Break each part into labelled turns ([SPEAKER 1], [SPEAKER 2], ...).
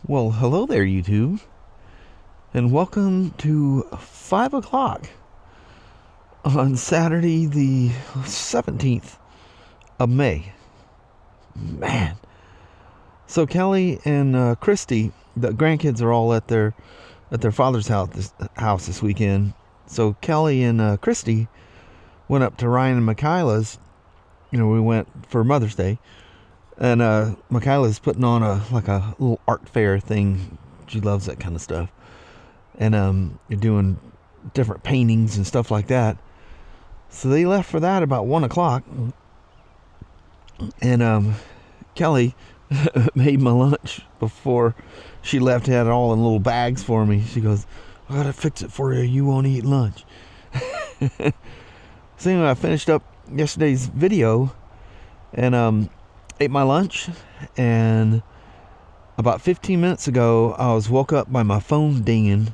[SPEAKER 1] Well, hello there, YouTube, and welcome to 5 o'clock on Saturday, the 17th of May. Man. So Kelly and Christy, the grandkids, are all at their father's house this weekend. So Kelly and Christy went up to Ryan and Michaela's. We went for Mother's Day. And Michaela's putting on a little art fair thing. She loves that kind of stuff. And you're doing different paintings and stuff like that. So they left for that about 1 o'clock. And Kelly made my lunch before she left. Had it all in little bags for me. She goes, "I gotta fix it for you. You won't eat lunch." So anyway, I finished up yesterday's video and ate my lunch, and about 15 minutes ago I was woke up by my phone dinging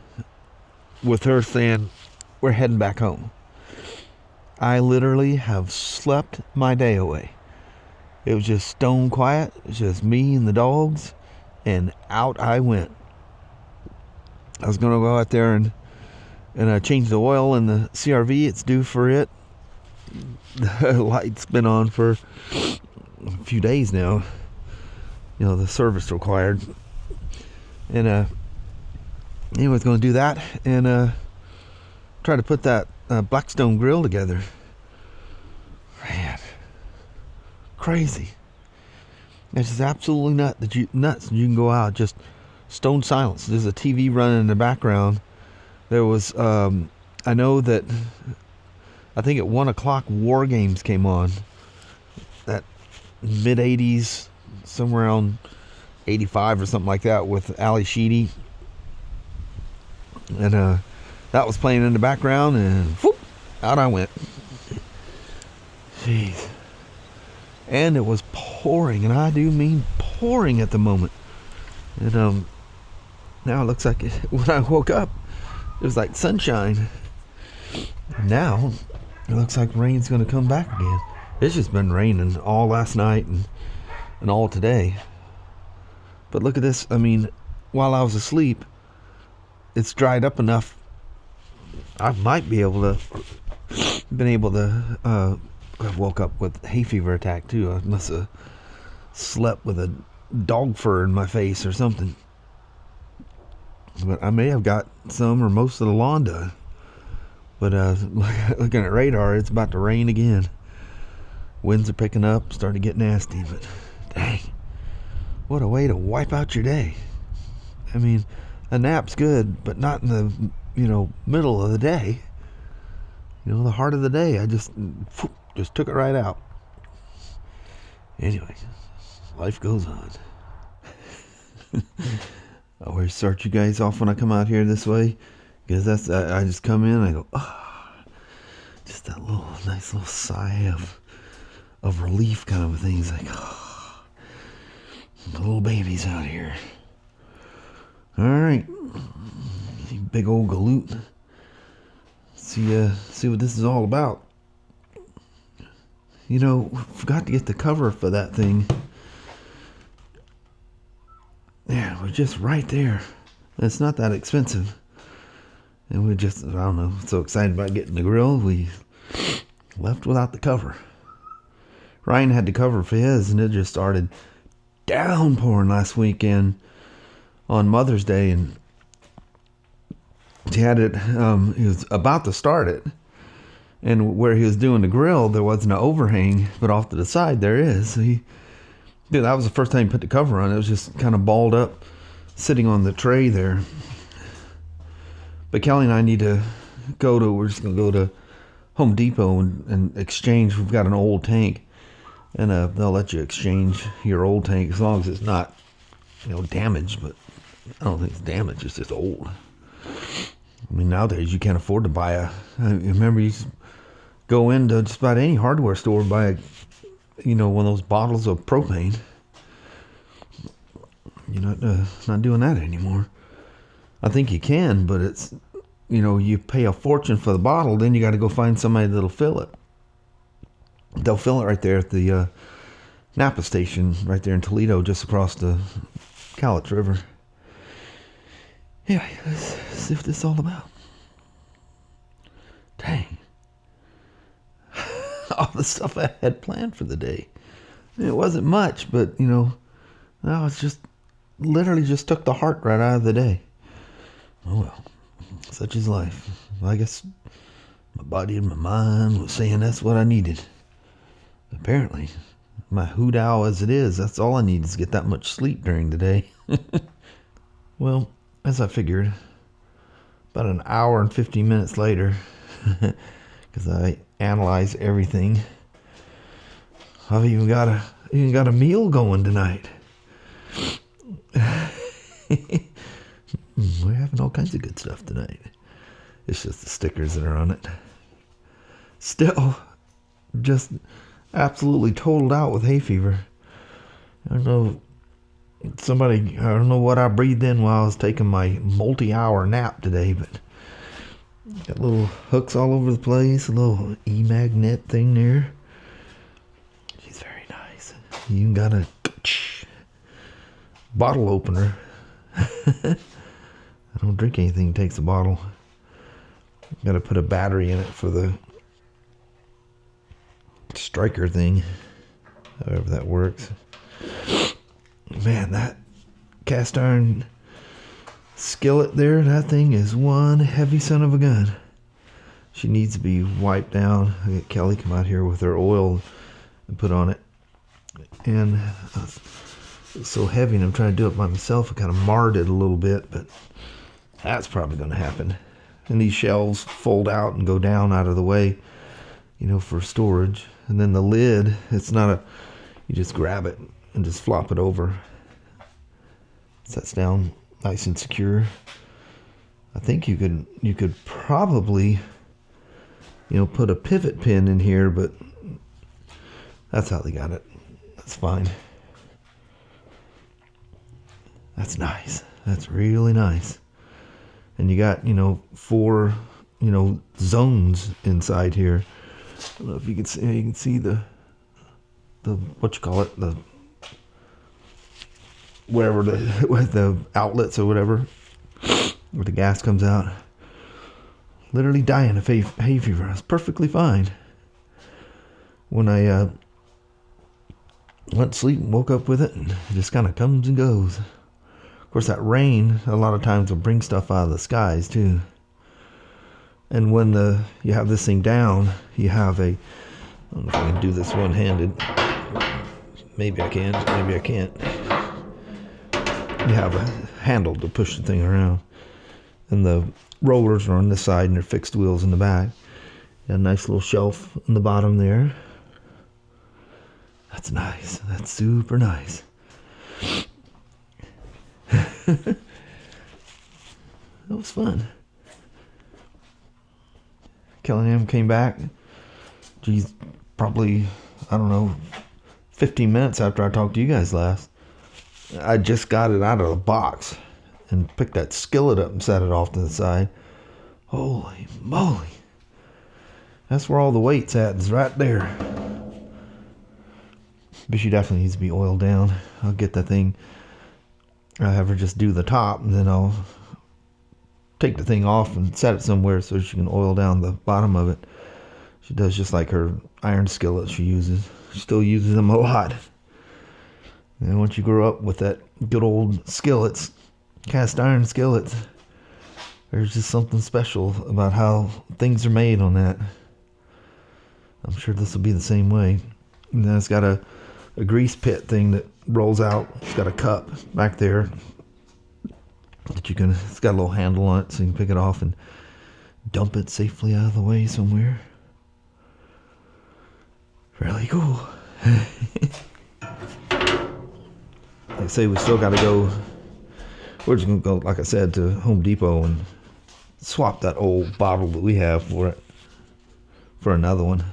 [SPEAKER 1] with her saying we're heading back home. I literally have slept my day away. It was just stone quiet. It was just me and the dogs, and out I went. I was gonna go out there and change the oil in the CRV. It's due for it. The light's been on for a few days now. The service required. And anyway, I was going to do that and try to put that Blackstone grill together. Man, crazy. It's just absolutely nuts. You can go out, just stone silence. There's a TV running in the background. There was I know that I think at 1 o'clock War Games came on. That mid-80s, somewhere around 85 or something like that, with Ali Sheedy. And that was playing in the background, and whoop, out I went. Jeez. And it was pouring, and I do mean pouring at the moment. And now it looks like when I woke up, it was like sunshine. Now it looks like rain's going to come back again. It's just been raining all last night and all today. But look at this. I mean, while I was asleep, it's dried up enough. I might be able to, I woke up with hay fever attack too. I must have slept with a dog fur in my face or something. But I may have got some or most of the lawn done. But looking at radar, it's about to rain again. Winds are picking up, starting to get nasty, but dang, what a way to wipe out your day. I mean, a nap's good, but not in the, middle of the day. The heart of the day, I just took it right out. Anyway, life goes on. I always start you guys off when I come out here this way, because I just come in and I go, just that nice little sigh of relief kind of a thing. It's like, the little baby's out here. Alright, big old galoot. See what this is all about. Forgot to get the cover for that thing. Yeah, we're just right there. It's not that expensive. And we just, I don't know, so excited about getting the grill, we left without the cover. Ryan had the cover for his, and it just started downpouring last weekend on Mother's Day, and he had it, he was about to start it, and where he was doing the grill, there wasn't an overhang, but off to the side there is. So that was the first time he put the cover on. It was just kind of balled up, sitting on the tray there. But Kelly and I need to we're just going to go to Home Depot and exchange. We've got an old tank, and they'll let you exchange your old tank as long as it's not, damaged. But I don't think it's damaged. It's just old. I mean, nowadays you can't afford to buy I remember you go into just about any hardware store, buy one of those bottles of propane. You're not doing that anymore. I think you can, but it's, you pay a fortune for the bottle, then you got to go find somebody that'll fill it. They'll fill it right there at the Napa station, right there in Toledo, just across the Cowlitz River. Yeah, let's see what this is all about. Dang. All the stuff I had planned for the day. It wasn't much, but, you know, no, it's just literally just took the heart right out of the day. Oh well, such is life. I guess my body and my mind was saying that's what I needed. Apparently, my hoot owl as it is, that's all I need is to get that much sleep during the day. Well, as I figured, about an hour and 15 minutes later, because I analyzed everything, I've even got a meal going tonight. We're having all kinds of good stuff tonight. It's just the stickers that are on it. Still, just absolutely totaled out with hay fever. I don't know what I breathed in while I was taking my multi-hour nap today, but got little hooks all over the place, a little e-magnet thing there. She's very nice. You even got a bottle opener. I don't drink anything that takes a bottle. Got to put a battery in it for the striker thing, however that works. Man, that cast iron skillet there, that thing is one heavy son of a gun. She needs to be wiped down. I get Kelly come out here with her oil and put on it. And it's so heavy, and I'm trying to do it by myself. I kind of marred it a little bit, but that's probably going to happen. And these shelves fold out and go down out of the way, you know, for storage. And then the lid, it's not you just grab it and just flop it over. It sets down nice and secure. I think you could probably, you know, put a pivot pin in here, but that's how they got it. That's fine. That's nice. That's really nice. And you got, you know, 4, you know, zones inside here. I don't know if you can see the what you call it, the wherever the outlets or whatever, where the gas comes out. Literally dying of hay fever. It's perfectly fine. When I went to sleep and woke up with it, and it just kind of comes and goes. Of course, that rain a lot of times will bring stuff out of the skies too. And when you have this thing down, you have I don't know if I can do this one-handed. Maybe I can, maybe I can't. You have a handle to push the thing around. And the rollers are on this side and they're fixed wheels in the back. Got a nice little shelf in the bottom there. That's nice. That's super nice. That was fun. Kelly came back. Geez, probably, I don't know, 15 minutes after I talked to you guys last. I just got it out of the box and picked that skillet up and set it off to the side. Holy moly. That's where all the weight's at, is right there. But she definitely needs to be oiled down. I'll get that thing. I'll have her just do the top, and then I'll take the thing off and set it somewhere so she can oil down the bottom of it. She does just like her iron skillet she uses. She still uses them a lot. And once you grow up with that good old skillets, cast iron skillets, there's just something special about how things are made on that. I'm sure this will be the same way. And then it's got a grease pit thing that rolls out. It's got a cup back there that it's got a little handle on it so you can pick it off and dump it safely out of the way somewhere. Really cool. Like I say, we still got to go. We're just going to go, like I said, to Home Depot and swap that old bottle that we have for it for another one.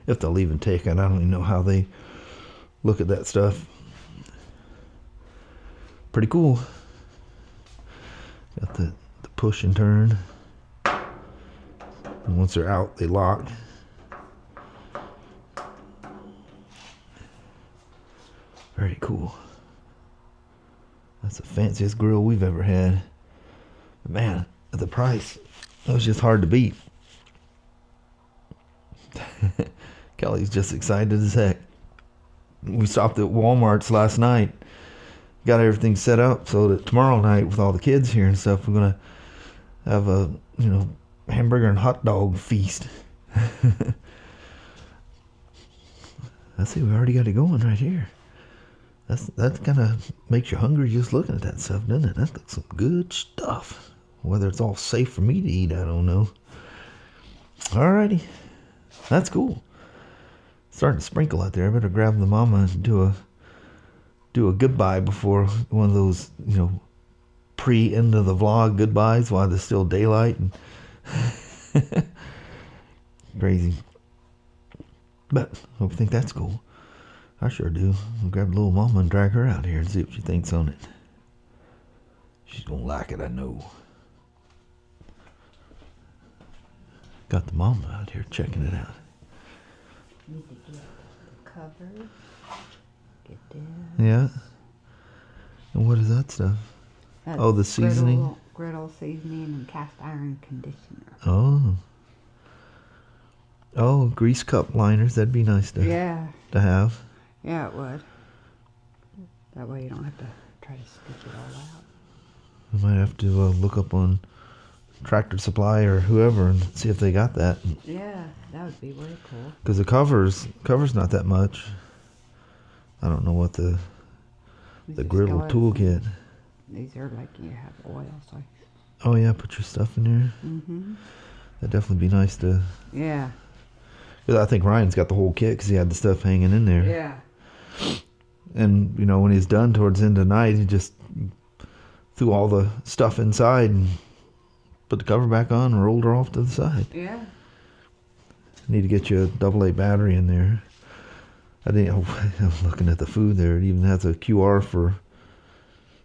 [SPEAKER 1] If they'll even take it. I don't even know how they look at that stuff. Pretty cool. Got the push and turn. And once they're out, they lock. Very cool. That's the fanciest grill we've ever had. Man, at the price, it was just hard to beat. Kelly's just excited as heck. We stopped at Walmart's last night. Got everything set up so that tomorrow night with all the kids here and stuff, we're going to have a, hamburger and hot dog feast. I see we already got it going right here. That kind of makes you hungry just looking at that stuff, doesn't it? That's some good stuff. Whether it's all safe for me to eat, I don't know. Alrighty. That's cool. Starting to sprinkle out there. I better grab the mama and do a goodbye before one of those, pre-end of the vlog goodbyes while there's still daylight. And crazy. But hope you think that's cool. I sure do. I'll grab little mama and drag her out here and see what she thinks on it. She's gonna like it, I know. Got the mama out here checking it out.
[SPEAKER 2] Need to get the cover. Get this.
[SPEAKER 1] Yeah. And what is that stuff?
[SPEAKER 2] That's
[SPEAKER 1] the seasoning?
[SPEAKER 2] Griddle seasoning and cast iron conditioner.
[SPEAKER 1] Oh. Oh, grease cup liners. That'd be nice to have.
[SPEAKER 2] Yeah, it would. That way you don't have to try to stitch it all out.
[SPEAKER 1] I might have to look up on Tractor Supply or whoever and see if they got that.
[SPEAKER 2] Yeah, that would be way cool.
[SPEAKER 1] Because the cover's not that much. I don't know what the Griddle toolkit.
[SPEAKER 2] These are like you have oil, so.
[SPEAKER 1] Oh yeah, put your stuff in there.
[SPEAKER 2] Mhm.
[SPEAKER 1] That'd definitely be nice to.
[SPEAKER 2] Yeah.
[SPEAKER 1] Because I think Ryan's got the whole kit because he had the stuff hanging in there.
[SPEAKER 2] Yeah.
[SPEAKER 1] And when he's done towards the end of the night, he just threw all the stuff inside and put the cover back on and rolled her off to the side.
[SPEAKER 2] Yeah.
[SPEAKER 1] Need to get you a AA battery in there. I'm looking at the food there. It even has a QR for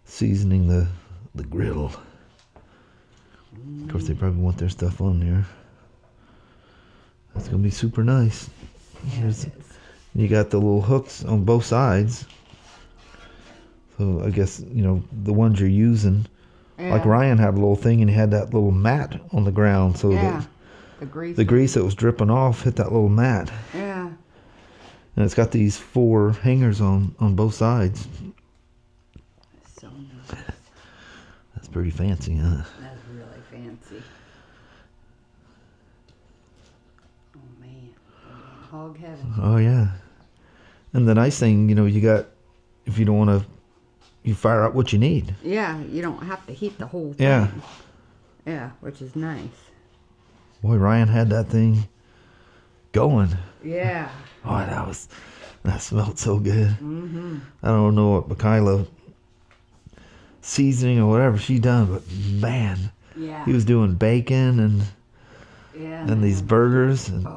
[SPEAKER 1] seasoning the griddle. Of course, they probably want their stuff on there. That's gonna be super nice.
[SPEAKER 2] Yeah, it is.
[SPEAKER 1] You got the little hooks on both sides. So I guess the ones you're using.
[SPEAKER 2] Yeah.
[SPEAKER 1] Like Ryan had a little thing and he had that little mat on the ground so that the grease that was dripping off hit that little mat.
[SPEAKER 2] Yeah.
[SPEAKER 1] And it's got these 4 hangers on both sides.
[SPEAKER 2] So nice.
[SPEAKER 1] That's pretty fancy, huh?
[SPEAKER 2] That's really fancy. Oh man, hog heaven.
[SPEAKER 1] Oh yeah. And the nice thing, you got, if you don't want to, you fire up what you need.
[SPEAKER 2] Yeah, you don't have to heat the whole thing.
[SPEAKER 1] Yeah.
[SPEAKER 2] Yeah, which is nice.
[SPEAKER 1] Boy, Ryan had that thing going.
[SPEAKER 2] Yeah.
[SPEAKER 1] Oh, that smelled so good.
[SPEAKER 2] Mhm.
[SPEAKER 1] I don't know what Michaela seasoning or whatever she done, but man,
[SPEAKER 2] Yeah.
[SPEAKER 1] he was doing bacon and these burgers and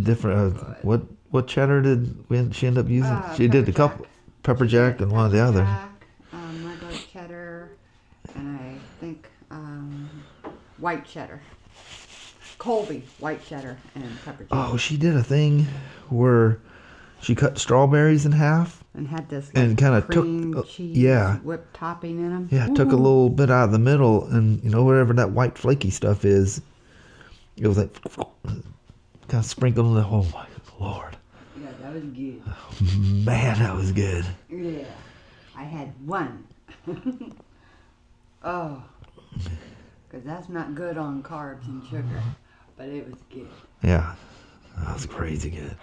[SPEAKER 1] different. What cheddar did she end up using? She did a couple, pepper jack and one of the other.
[SPEAKER 2] Regular cheddar, and I think white cheddar. Colby white cheddar and pepper jack.
[SPEAKER 1] Oh, she did a thing where she cut strawberries in half
[SPEAKER 2] and had this
[SPEAKER 1] and kind of
[SPEAKER 2] cream
[SPEAKER 1] took
[SPEAKER 2] cheese whipped topping in them.
[SPEAKER 1] Yeah, took a little bit out of the middle, and whatever that white flaky stuff is, it was like kind of sprinkled in the. Oh my Lord!
[SPEAKER 2] Yeah, that was good.
[SPEAKER 1] Oh, man, that was good.
[SPEAKER 2] Yeah, I had one. Oh, because that's not good on carbs and sugar, but it was good.
[SPEAKER 1] Yeah, that was crazy good.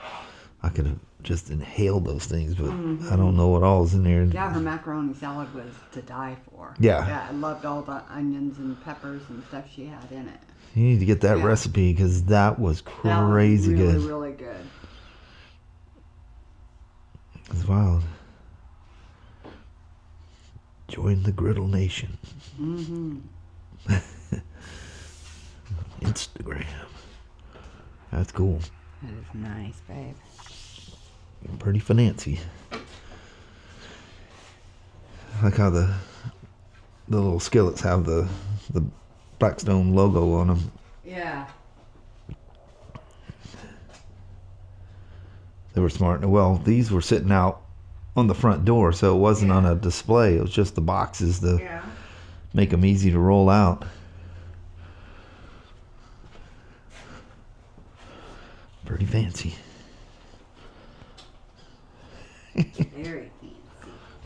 [SPEAKER 1] I could have just inhaled those things, but I don't know what all is in there.
[SPEAKER 2] Yeah, her macaroni salad was to die for.
[SPEAKER 1] Yeah.
[SPEAKER 2] Yeah, I loved all the onions and peppers and stuff she had in it.
[SPEAKER 1] You need to get that recipe because that was crazy
[SPEAKER 2] really,
[SPEAKER 1] good.
[SPEAKER 2] really good.
[SPEAKER 1] It's wild. Join the Griddle Nation.
[SPEAKER 2] Mm-hmm.
[SPEAKER 1] Instagram. That's cool.
[SPEAKER 2] That is nice, babe.
[SPEAKER 1] Pretty fancy. I like how the little skillets have the Blackstone logo on them.
[SPEAKER 2] Yeah.
[SPEAKER 1] They were smart. Well, these were sitting out on the front door, so it wasn't on a display. It was just the boxes to make them easy to roll out. Pretty fancy.
[SPEAKER 2] Very fancy.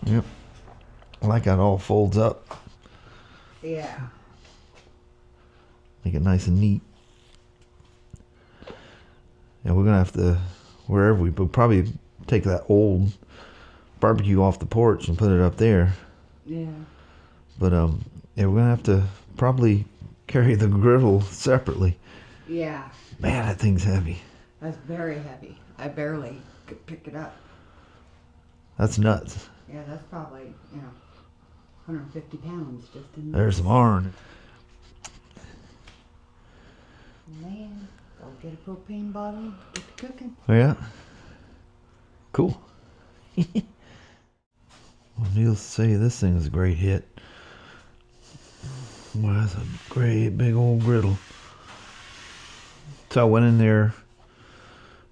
[SPEAKER 1] Yep. I like how it all folds up.
[SPEAKER 2] Yeah.
[SPEAKER 1] Make it nice and neat. Yeah, we're gonna have to, wherever we'll probably take that old barbecue off the porch and put it up there.
[SPEAKER 2] Yeah.
[SPEAKER 1] But yeah, we're gonna have to probably carry the griddle separately.
[SPEAKER 2] Yeah.
[SPEAKER 1] Man, that thing's heavy.
[SPEAKER 2] That's very heavy. I barely could pick it up.
[SPEAKER 1] That's nuts.
[SPEAKER 2] Yeah, that's probably, 150 pounds just in
[SPEAKER 1] There's some iron.
[SPEAKER 2] Man, go get a propane bottle, get to cooking.
[SPEAKER 1] Yeah. Cool. Well, needless to say, this thing is a great hit. Well, that's a great big old griddle. So I went in there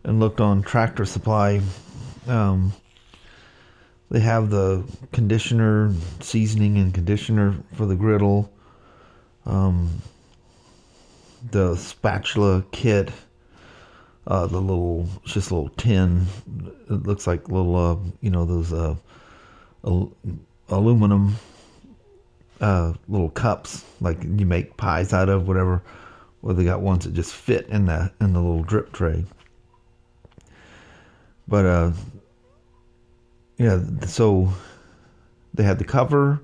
[SPEAKER 1] and looked on Tractor Supply. They have the conditioner, seasoning and conditioner for the griddle. The spatula kit. The little, it's just a little tin. It looks like little, those aluminum little cups, like you make pies out of, whatever. Well, they got ones that just fit in the little drip tray. But yeah, so they had the cover,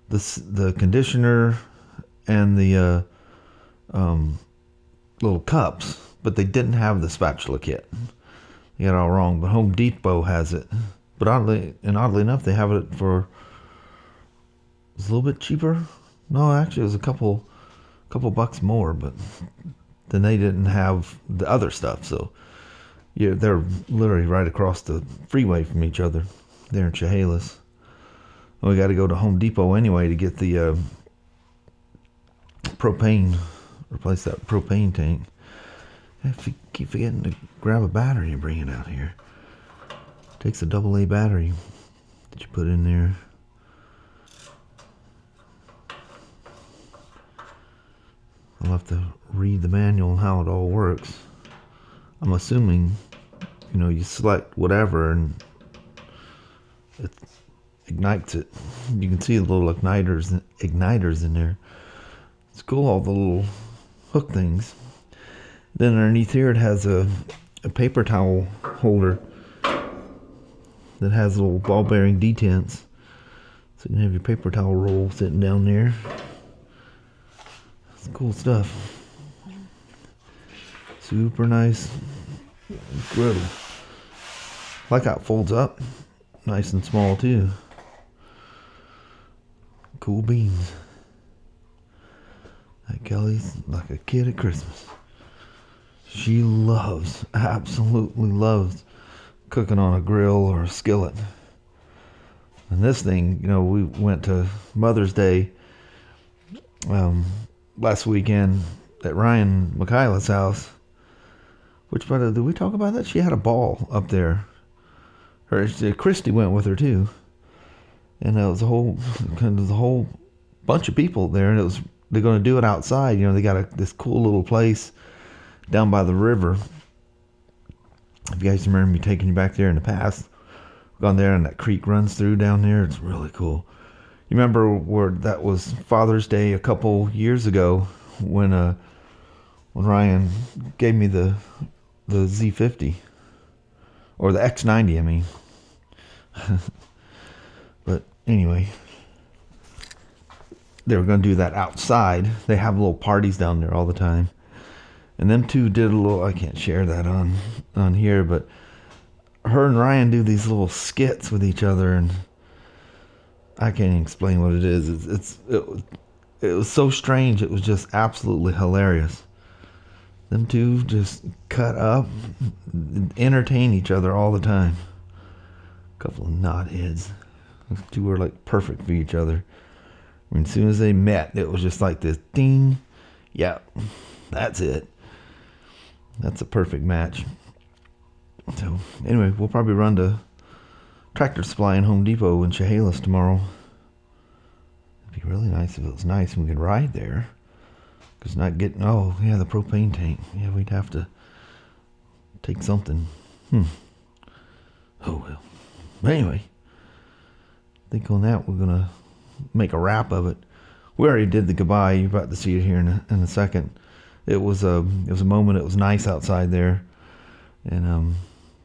[SPEAKER 1] the conditioner, and the little cups, but they didn't have the spatula kit. They got it all wrong. But Home Depot has it. But oddly enough, they have it for, it's a little bit cheaper. No, actually, it was a couple bucks more, but then they didn't have the other stuff. So yeah, they're literally right across the freeway from each other. They're in Chehalis. We got to go to Home Depot anyway to get the propane, replace that propane tank. I keep forgetting to grab a battery and bring it out here. Takes a AA battery that you put in there. I'll have to read the manual on how it all works. I'm assuming, you select whatever and it ignites it. You can see the little igniters in there. It's cool, all the little hook things. Then underneath here it has a paper towel holder that has little ball bearing detents. So you can have your paper towel roll sitting down there. It's cool stuff. Super nice griddle. Like how it folds up. Nice and small too. Cool beans. That Kelly's like a kid at Christmas. She absolutely loves cooking on a grill or a skillet. And this thing, we went to Mother's Day last weekend at Ryan Michaela's house. Which, by the way, did we talk about that? She had a ball up there. Christy went with her too. And there was a whole bunch of people there, and they're going to do it outside. They got this cool little place down by the river. If you guys remember me taking you back there in the past, gone there and that creek runs through down there. It's really cool. You remember where that was Father's Day a couple years ago when Ryan gave me the Z50 or the X90, I mean. But anyway, they were going to do that outside. They have little parties down there all the time. And them two did a little, I can't share that on here, but her and Ryan do these little skits with each other, and I can't even explain what it is. It was so strange. It was just absolutely hilarious. Them two just cut up, entertain each other all the time. A couple of knotheads. Those two were like perfect for each other. I mean, as soon as they met, it was just like this ding. Yeah, that's it. That's a perfect match. So anyway, we'll probably run to Tractor Supply and Home Depot in Chehalis tomorrow. It'd be really nice if it was nice and we could ride there. Because not getting, the propane tank. Yeah, we'd have to take something. Oh well. But anyway, I think on that we're gonna make a wrap of it. We already did the goodbye. You're about to see it here in a second. It was a moment. It was nice outside there, and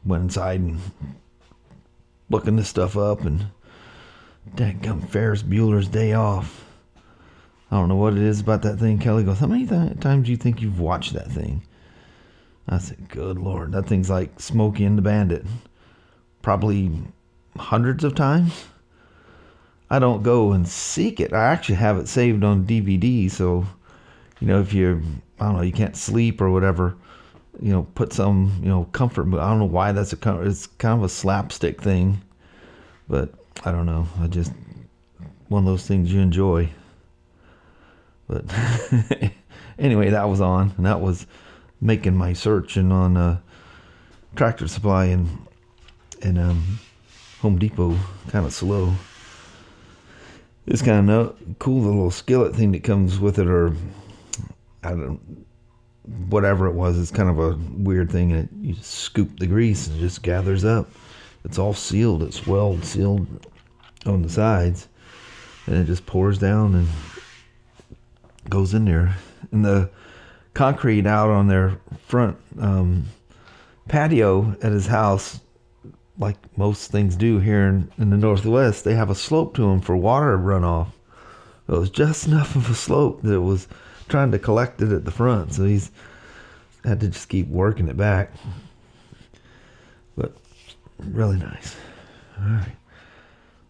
[SPEAKER 1] went inside and looking this stuff up, and dadgum Ferris Bueller's Day Off. I don't know what it is about that thing. Kelly goes, how many times do you think you've watched that thing? I said, good Lord, that thing's like Smokey and the Bandit. Probably hundreds of times. I don't go and seek it. I actually have it saved on DVD, so, you know, if you're, I don't know, you can't sleep or whatever, you know, put some, you know, comfort movie. I don't know why it's kind of a slapstick thing, but I don't know. I just, one of those things you enjoy. But anyway, that was on, and that was making my search and on Tractor Supply and Home Depot kind of slow. It's kind of cool, the little skillet thing that comes with it, or I don't, whatever it was. It's kind of a weird thing, and you just scoop the grease and it just gathers up. It's all sealed. It's well sealed on the sides, and it just pours down and goes in there. And the concrete out on their front patio at his house, like most things do here in the Northwest, they have a slope to them for water runoff. It was just enough of a slope that it was trying to collect it at the front, so he's had to just keep working it back. But really nice. All right,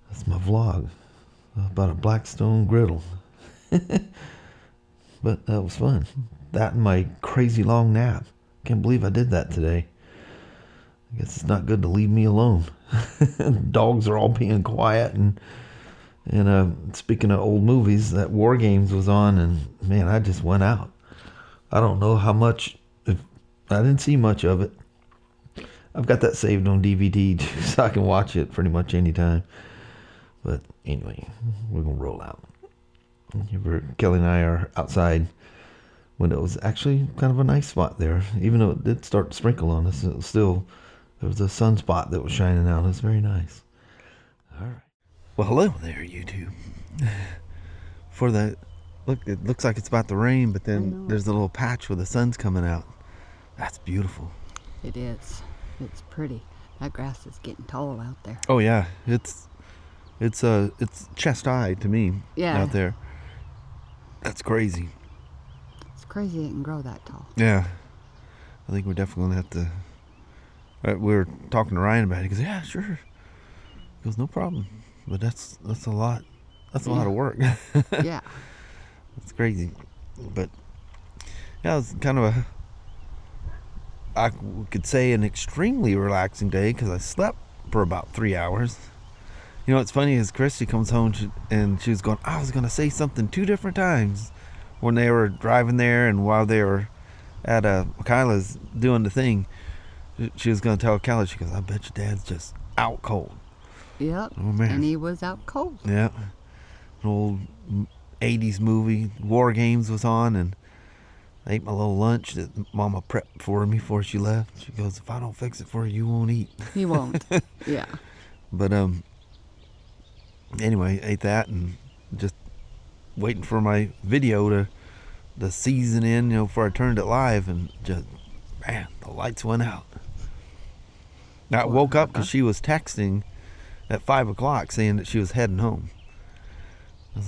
[SPEAKER 1] that's my vlog about a Blackstone griddle. But that was fun. That and my crazy long nap. Can't believe I did that today. I guess it's not good to leave me alone. Dogs are all being quiet, and speaking of old movies, that War Games was on, and man, I just went out. I don't know how much. I didn't see much of it. I've got that saved on DVD too, so I can watch it pretty much anytime. But anyway, we're gonna roll out. Kelly and I are outside when it was actually kind of a nice spot there. Even though it did start to sprinkle on us, it was still, there was a sunspot that was shining out. It was very nice. All right. Well, hello there, YouTube. For the look, it looks like it's about to rain, but then there's a little patch where the sun's coming out. That's beautiful.
[SPEAKER 2] It is. It's pretty. That grass is getting tall out there.
[SPEAKER 1] Oh yeah, it's chest high to me.
[SPEAKER 2] Yeah.
[SPEAKER 1] Out there. That's crazy.
[SPEAKER 2] It's crazy it can grow that tall.
[SPEAKER 1] Yeah. I think we're definitely going to have to... we were talking to Ryan about it. He goes, yeah, sure. He goes, no problem. But that's a lot. That's a lot of work.
[SPEAKER 2] Yeah.
[SPEAKER 1] It's crazy. But, yeah, it was kind of I could say an extremely relaxing day because I slept for about 3 hours. You know what's funny is Christy comes home and she was going, I was going to say something 2 different times when they were driving there, and while they were at Kyla's doing the thing, she was going to tell Kelly, she goes, I bet your dad's just out cold.
[SPEAKER 2] Yep.
[SPEAKER 1] Oh, man.
[SPEAKER 2] And he was out cold.
[SPEAKER 1] Yeah. An old 80s movie, War Games was on, and I ate my little lunch that Mama prepped for me before she left. She goes, if I don't fix it for you, you won't eat.
[SPEAKER 2] He won't. Yeah.
[SPEAKER 1] But, anyway, ate that and just waiting for my video to season in, you know, before I turned it live, and just, man, the lights went out. Now I woke up because she was texting at 5 o'clock saying that she was heading home. I'm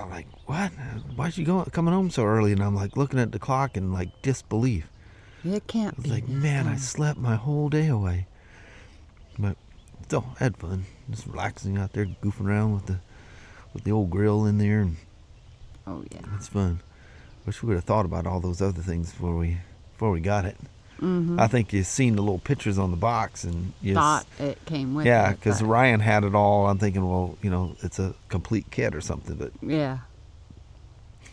[SPEAKER 1] like, what? Why's she coming home so early? And I'm like looking at the clock in like disbelief.
[SPEAKER 2] It can't be.
[SPEAKER 1] I was like, man, I slept my whole day away. But still, I had fun. Just relaxing out there, goofing around with the old grill in there. And
[SPEAKER 2] oh yeah,
[SPEAKER 1] it's fun. Wish we would have thought about all those other things before we got it.
[SPEAKER 2] Mm-hmm.
[SPEAKER 1] I think you've seen the little pictures on the box and you
[SPEAKER 2] thought it came with it.
[SPEAKER 1] Yeah, because Ryan had it all. I'm thinking, well, you know, it's a complete kit or something, but
[SPEAKER 2] yeah,
[SPEAKER 1] you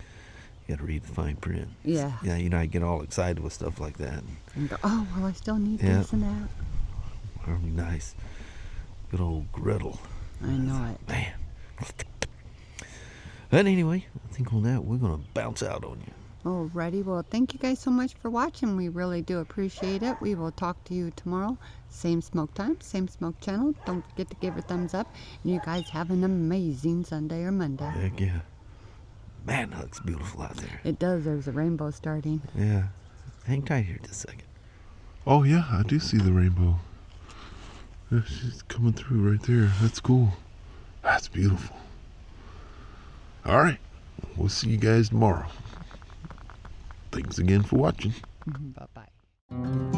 [SPEAKER 1] got to read the fine print.
[SPEAKER 2] Yeah.
[SPEAKER 1] Yeah, you know, I get all excited with stuff like that.
[SPEAKER 2] And go, oh, well, I still need this and that.
[SPEAKER 1] That'd be nice. Good old griddle.
[SPEAKER 2] I know it.
[SPEAKER 1] Man. But anyway, I think on that, we're going to bounce out on you.
[SPEAKER 2] Alrighty, well, thank you guys so much for watching. We really do appreciate it. We will talk to you tomorrow. Same smoke time, same smoke channel. Don't forget to give it a thumbs up. And you guys have an amazing Sunday or Monday.
[SPEAKER 1] Heck yeah. Man, that looks beautiful out there.
[SPEAKER 2] It does. There's a rainbow starting.
[SPEAKER 1] Yeah. Hang tight here just a second.
[SPEAKER 3] Oh yeah, I do see the rainbow. Yeah, she's coming through right there. That's cool. That's beautiful. All right. We'll see you guys tomorrow. Thanks again for watching.
[SPEAKER 2] Bye-bye.